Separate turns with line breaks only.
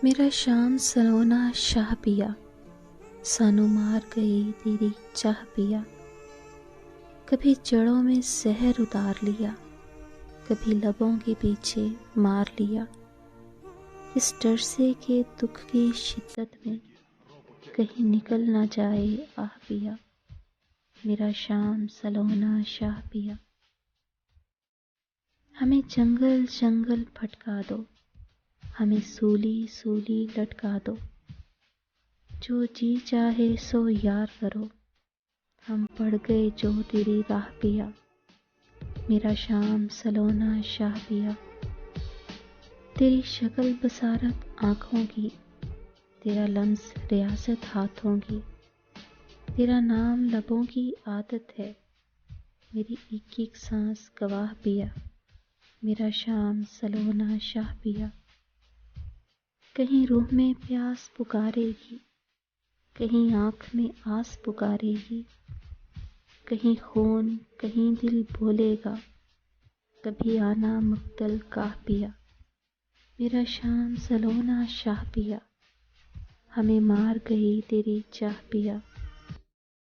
میرا شام سلونا شاہ پیا، سانو مار گئی تیری چاہ پیا، کبھی جڑوں میں زہر اتار لیا، کبھی لبوں کے پیچھے مار لیا، اس ڈر سے کہ دکھ کی شدت میں کہیں نکل نہ جائے آہ پیا، میرا شام سلونا شاہ پیا۔ ہمیں جنگل جنگل بھٹکا دو، ہمیں سولی سولی لٹکا دو، جو جی چاہے سو یار کرو، ہم پڑ گئے جو تیری راہ پیا، میرا شام سلونا شاہ پیا۔ تیری شکل بصارت آنکھوں کی، تیرا لمس ریاست ہاتھوں کی، تیرا نام لبوں کی عادت ہے، میری ایک ایک سانس گواہ پیا، میرا شام سلونا شاہ پیا۔ کہیں روح میں پیاس پکارے گی، کہیں آنکھ میں آس پکارے گی، کہیں خون کہیں دل بولے گا، کبھی آنا مقتل کاہ پیا، میرا شام سلونا شاہ پیا، ہمیں مار گئی تیری چاہ پیا۔